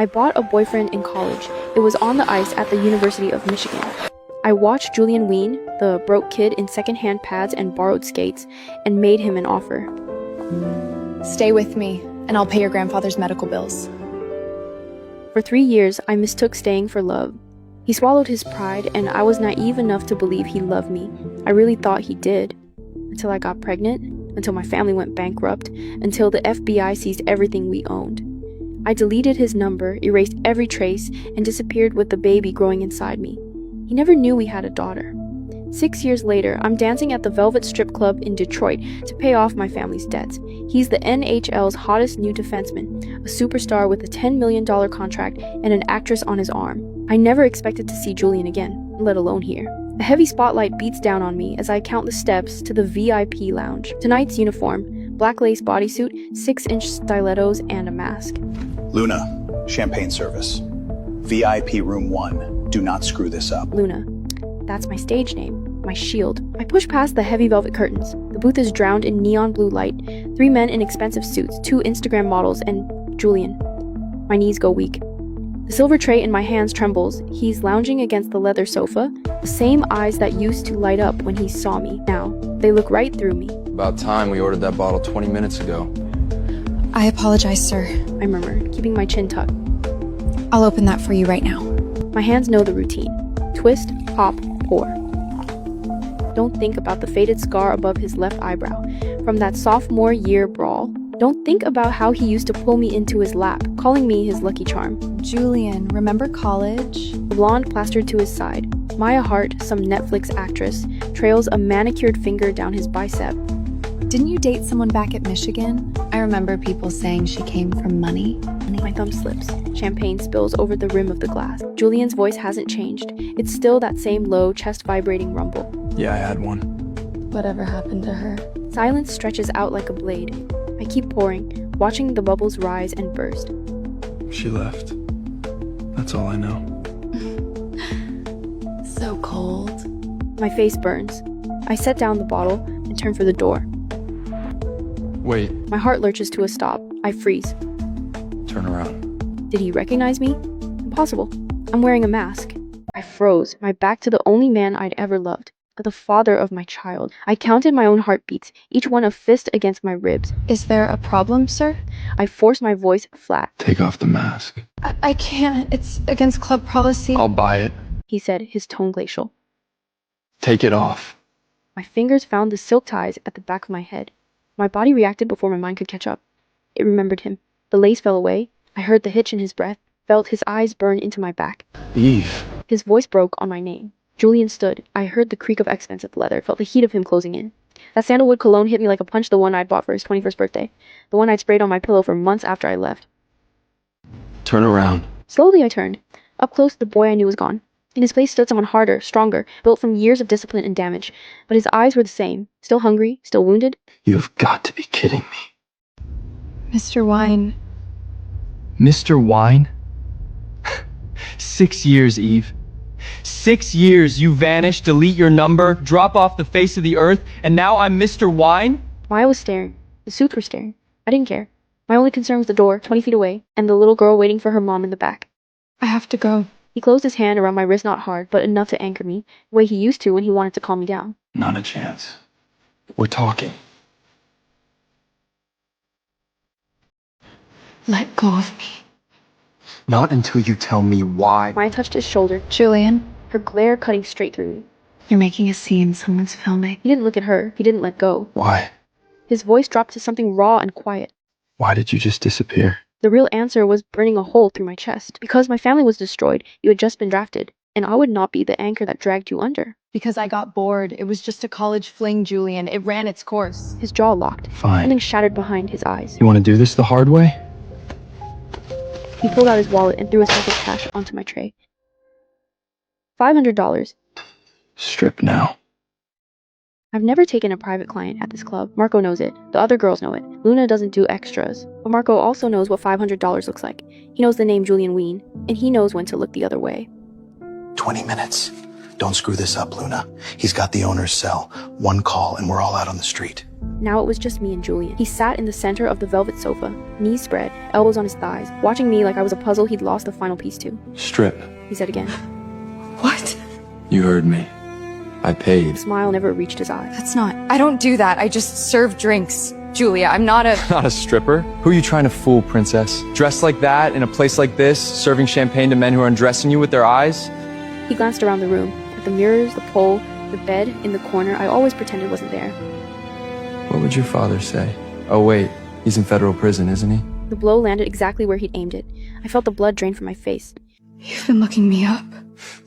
I bought a boyfriend in college. It was on the ice at the University of Michigan. I watched Julian Ween, the broke kid in secondhand pads and borrowed skates, and made him an offer. Stay with me, and I'll pay your grandfather's medical bills. For 3 years, I mistook staying for love. He swallowed his pride, and I was naive enough to believe he loved me. I really thought he did. Until I got pregnant, until my family went bankrupt, until the FBI seized everything we owned. I deleted his number, erased every trace, and disappeared with the baby growing inside me. He never knew we had a daughter. 6 years later, I'm dancing at the Velvet Strip Club in Detroit to pay off my family's debts. He's the NHL's hottest new defenseman, a superstar with a $10 million contract and an actress on his arm. I never expected to see Julian again, let alone here. A heavy spotlight beats down on me as I count the steps to the VIP lounge. Tonight's uniform, black lace bodysuit, 6-inch stilettos, and a mask. Luna, champagne service. VIP room 1. Do not screw this up. Luna. That's my stage name, my shield. I push past the heavy velvet curtains. The booth is drowned in neon blue light. 3 men in expensive suits, 2 Instagram models, and Julian. My knees go weak. The silver tray in my hands trembles. He's lounging against the leather sofa. The same eyes that used to light up when he saw me. Now, they look right through me. About time. We ordered that bottle 20 minutes ago. I apologize, sir. I murmured, keeping my chin tucked. I'll open that for you right now. My hands know the routine. Twist, pop, pour. Don't think about the faded scar above his left eyebrow from that sophomore year brawl. Don't think about how he used to pull me into his lap, calling me his lucky charm. Julian, remember college? The blonde plastered to his side. Maya Hart, some Netflix actress, trails a manicured finger down his bicep. Didn't you date someone back at Michigan? I remember people saying she came from money. My thumb slips. Champagne spills over the rim of the glass. Julian's voice hasn't changed. It's still that same low, chest-vibrating rumble. Yeah, I had one. Whatever happened to her? Silence stretches out like a blade. I keep pouring, watching the bubbles rise and burst. She left. That's all I know. So cold. My face burns. I set down the bottle and turn for the door. Wait, My heart lurches to a stop. I freeze. turn around. Did he recognize me? Impossible. I'm wearing a mask. I froze, my back to the only man I'd ever loved, the father of my child. I counted my own heartbeats, each one a fist against my ribs. Is there a problem, sir? I forced my voice flat. Take off the mask. I can't. It's against club policy. I'll buy it. He said, his tone glacial. Take it off. My fingers found the silk ties at the back of my head. My body reacted before my mind could catch up. It remembered him. The lace fell away. I heard the hitch in his breath, felt his eyes burn into my back. Eve. His voice broke on my name. Julian stood. I heard the creak of expensive leather, felt the heat of him closing in. That sandalwood cologne hit me like a punch, the one I'd bought for his 21st birthday. The one I'd sprayed on my pillow for months after I left. Turn around. Slowly I turned. Up close, the boy I knew was gone. In his place stood someone harder, stronger, built from years of discipline and damage. But his eyes were the same. Still hungry, still wounded. You've got to be kidding me. Mr. Wine. Mr. Wine? 6 years, Eve. 6 years you vanish, delete your number, drop off the face of the earth, and now I'm Mr. Wine? Maya was staring. The suits were staring. I didn't care. My only concern was the door, 20 feet away, and the little girl waiting for her mom in the back. I have to go. He closed his hand around my wrist, not hard, but enough to anchor me, the way he used to when he wanted to calm me down. Not a chance. We're talking. Let go of me. Not until you tell me why. Maya touched his shoulder, Julian, her glare cutting straight through me. you're making a scene. Someone's filming. He didn't look at her. He didn't let go. Why? His voice dropped to something raw and quiet. Why did you just disappear? The real answer was burning a hole through my chest. Because my family was destroyed, you had just been drafted, and I would not be the anchor that dragged you under. Because I got bored. It was just a college fling, Julian. It ran its course. His jaw locked. Fine. Something shattered behind his eyes. You want to do this the hard way? He pulled out his wallet and threw a sack of cash onto my tray. $500. Strip now. I've never taken a private client at this club. Marco knows it. The other girls know it. Luna doesn't do extras. But Marco also knows what $500 looks like. He knows the name Julian Ween, and he knows when to look the other way. 20 minutes. Don't screw this up, Luna. He's got the owner's cell. One call and we're all out on the street. Now it was just me and Julian. He sat in the center of the velvet sofa, knees spread, elbows on his thighs, watching me like I was a puzzle he'd lost the final piece to. Strip. He said again. What? You heard me. I paid. The smile never reached his eyes. That's not. I don't do that. I just serve drinks. Julia, I'm not a. Not a stripper? Who are you trying to fool, princess? Dressed like that, in a place like this, serving champagne to men who are undressing you with their eyes? He glanced around the room, at the mirrors, the pole, the bed in the corner I always pretended wasn't there. What would your father say? Oh wait, he's in federal prison, isn't he? The blow landed exactly where he'd aimed it. I felt the blood drain from my face. You've been looking me up.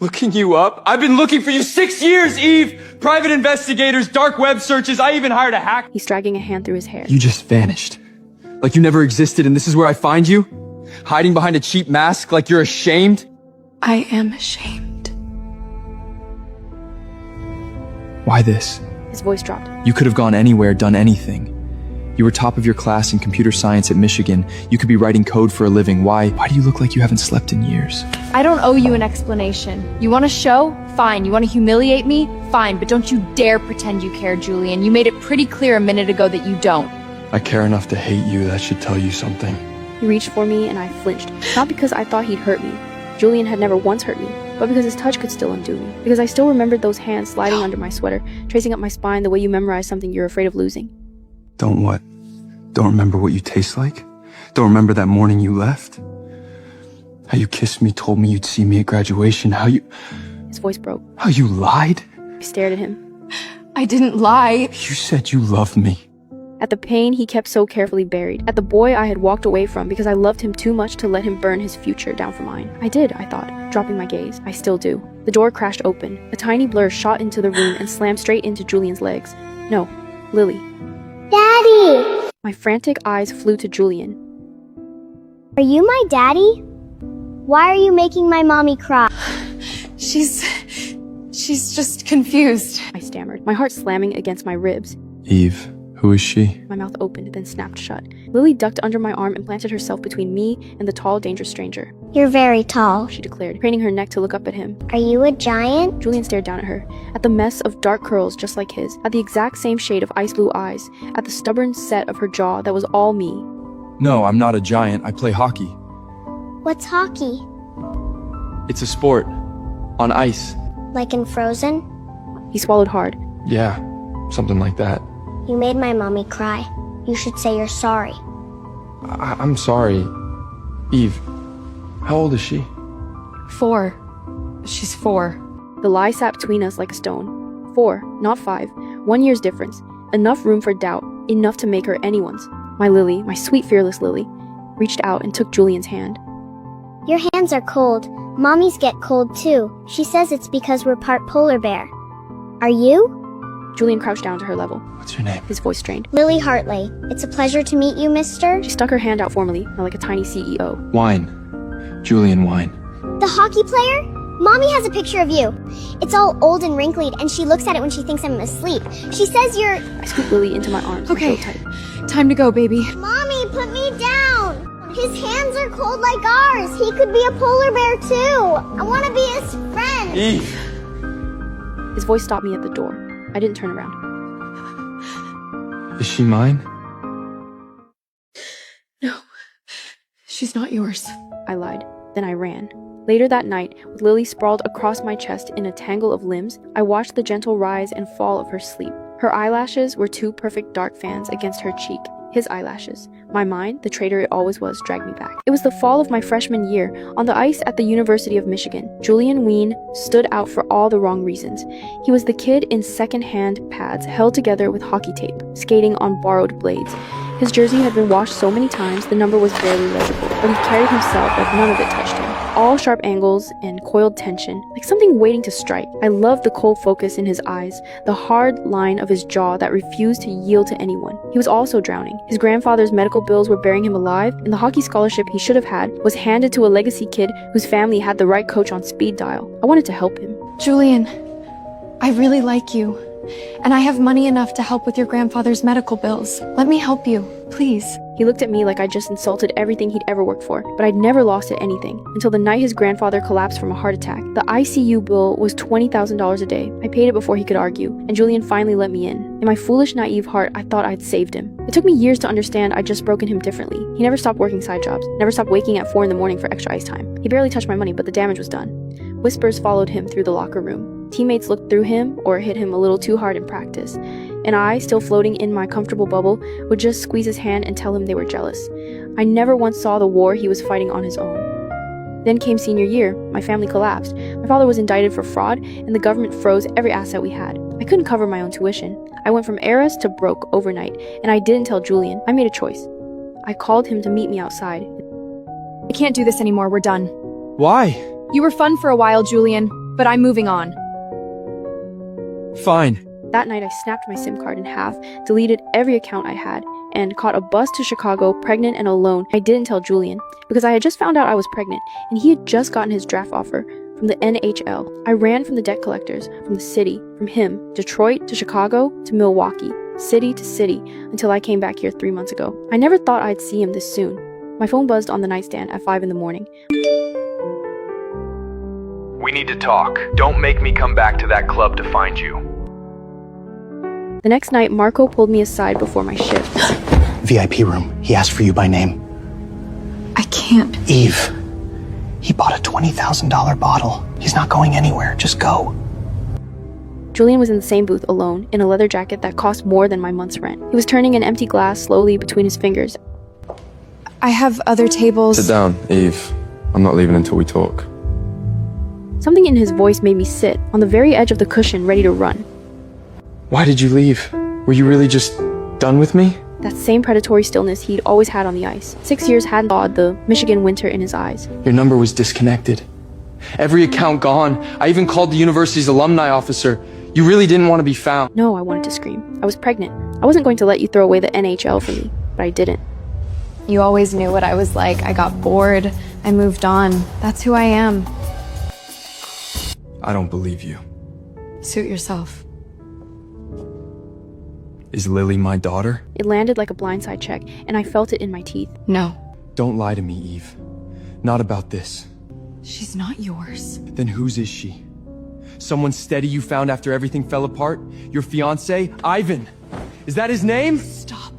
Looking you up? I've been looking for you 6 years, Eve! Private investigators, dark web searches, I even hired a hack. He's dragging a hand through his hair. You just vanished. Like you never existed and this is where I find you? Hiding behind a cheap mask like you're ashamed? I am ashamed. Why this? His voice dropped. You could have gone anywhere, done anything. You were top of your class in computer science at Michigan. You could be writing code for a living. Why do you look like you haven't slept in years? I don't owe you an explanation. You want a show? Fine. You want to humiliate me? Fine. But don't you dare pretend you care, Julian. You made it pretty clear a minute ago that you don't. I care enough to hate you. That should tell you something. He reached for me and I flinched. Not because I thought he'd hurt me. Julian had never once hurt me. But because his touch could still undo me. Because I still remembered those hands sliding under my sweater, tracing up my spine the way you memorize something you're afraid of losing. Don't what? Don't remember what you taste like? Don't remember that morning you left? How you kissed me, told me you'd see me at graduation, His voice broke. how you lied? I stared at him. I didn't lie. You said you loved me. At the pain he kept so carefully buried. At the boy I had walked away from because I loved him too much to let him burn his future down for mine. I did, I thought, dropping my gaze. I still do. The door crashed open. A tiny blur shot into the room and slammed straight into Julian's legs. No, Lily. Daddy! My frantic eyes flew to Julian. Are you my daddy? Why are you making my mommy cry? She's just confused. I stammered, my heart slamming against my ribs. Eve, who is she? My mouth opened, then snapped shut. Lily ducked under my arm and planted herself between me and the tall, dangerous stranger. You're very tall. She declared, craning her neck to look up at him. Are you a giant? Julian stared down at her, at the mess of dark curls just like his, at the exact same shade of ice blue eyes, at the stubborn set of her jaw that was all me. No, I'm not a giant. I play hockey. What's hockey? It's a sport. On ice. Like in Frozen? He swallowed hard. Yeah, something like that. You made my mommy cry. You should say you're sorry. I'm sorry. Eve, how old is she? 4. She's 4. The lie sat between us like a stone. 4, not 5. 1 year's difference. Enough room for doubt. Enough to make her anyone's. My Lily, my sweet fearless Lily, reached out and took Julian's hand. Your hands are cold. Mommies get cold too. She says it's because we're part polar bear. Are you? Julian crouched down to her level. What's your name? His voice strained. Lily Hartley. It's a pleasure to meet you, mister. She stuck her hand out formally, now like a tiny CEO. Wine. Julian Wine. The hockey player? Mommy has a picture of you. It's all old and wrinkled, and she looks at it when she thinks I'm asleep. She says you're... I scooped Lily into my arms. Okay. And held tight. Time to go, baby. Mommy, put me down! His hands are cold like ours. He could be a polar bear too. I want to be his friend. Eve! His voice stopped me at the door. I didn't turn around. Is she mine? No. She's not yours. I lied. Then I ran. Later that night, with Lily sprawled across my chest in a tangle of limbs, I watched the gentle rise and fall of her sleep. Her eyelashes were 2 perfect dark fans against her cheek. His eyelashes. My mind, the traitor it always was, dragged me back. It was the fall of my freshman year, on the ice at the University of Michigan. Julian Wien stood out for all the wrong reasons. He was the kid in second-hand pads, held together with hockey tape, skating on borrowed blades. His jersey had been washed so many times, the number was barely legible, but he carried himself like none of it touched him. All sharp angles and coiled tension, like something waiting to strike. I loved the cold focus in his eyes, the hard line of his jaw that refused to yield to anyone. He was also drowning. His grandfather's medical bills were burying him alive, and the hockey scholarship he should have had was handed to a legacy kid whose family had the right coach on speed dial. I wanted to help him. Julian, I really like you. And I have money enough to help with your grandfather's medical bills. Let me help you, please. He looked at me like I'd just insulted everything he'd ever worked for, but I'd never lost at anything, until the night his grandfather collapsed from a heart attack. The ICU bill was $20,000 a day. I paid it before he could argue, and Julian finally let me in. In my foolish, naive heart, I thought I'd saved him. It took me years to understand I'd just broken him differently. He never stopped working side jobs, never stopped waking at 4 in the morning for extra ice time. He barely touched my money, but the damage was done. Whispers followed him through the locker room. Teammates looked through him or hit him a little too hard in practice. And I, still floating in my comfortable bubble, would just squeeze his hand and tell him they were jealous. I never once saw the war he was fighting on his own. Then came senior year. My family collapsed. My father was indicted for fraud, and the government froze every asset we had. I couldn't cover my own tuition. I went from heiress to broke overnight, and I didn't tell Julian. I made a choice. I called him to meet me outside. I can't do this anymore, we're done. Why? You were fun for a while, Julian, but I'm moving on. Fine. That night I snapped my SIM card in half, deleted every account I had, and caught a bus to Chicago, pregnant and alone. I didn't tell Julian, because I had just found out I was pregnant, and he had just gotten his draft offer from the NHL. I ran from the debt collectors, from the city, from him, Detroit to Chicago to Milwaukee, city to city, until I came back here 3 months ago. I never thought I'd see him this soon. My phone buzzed on the nightstand at 5 in the morning. We need to talk. Don't make me come back to that club to find you. The next night, Marco pulled me aside before my shift. VIP room. He asked for you by name. I can't. Eve. He bought a $20,000 bottle. He's not going anywhere. Just go. Julian was in the same booth alone, in a leather jacket that cost more than my month's rent. He was turning an empty glass slowly between his fingers. I have other tables. Sit down, Eve. I'm not leaving until we talk. Something in his voice made me sit, on the very edge of the cushion, ready to run. Why did you leave? Were you really just done with me? That same predatory stillness he'd always had on the ice. 6 years hadn't thawed the Michigan winter in his eyes. Your number was disconnected. Every account gone. I even called the university's alumni officer. You really didn't want to be found. No, I wanted to scream. I was pregnant. I wasn't going to let you throw away the NHL for me, but I didn't. You always knew what I was like. I got bored. I moved on. That's who I am. I don't believe you. Suit yourself. Is Lily my daughter? It landed like a blindside check, and I felt it in my teeth. No. Don't lie to me, Eve. Not about this. She's not yours. Then whose is she? Someone steady you found after everything fell apart? Your fiancé, Ivan? Is that his name? Stop.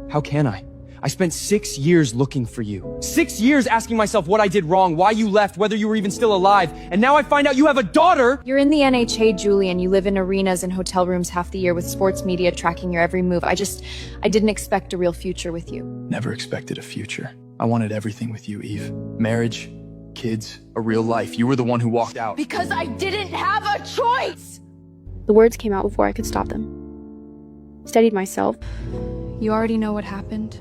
How can I? I spent 6 years looking for you. 6 years asking myself what I did wrong, why you left, whether you were even still alive. And now I find out you have a daughter! You're in the NHA, Julian. You live in arenas and hotel rooms half the year with sports media tracking your every move. I didn't expect a real future with you. Never expected a future. I wanted everything with you, Eve. Marriage, kids, a real life. You were the one who walked out. Because I didn't have a choice! The words came out before I could stop them. Steadied myself. You already know what happened.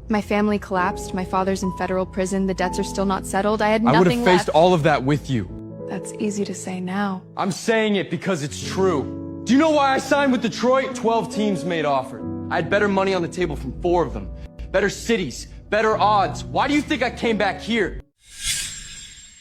My family collapsed. My father's in federal prison. The debts are still not settled. I had nothing I would have faced left. all of that with you. That's easy to say now. I'm saying it because it's true. Do you know why I signed with Detroit? 12 teams made offers. I had better money on the table from 4 of them. Better cities, better odds. Why do you think I came back here?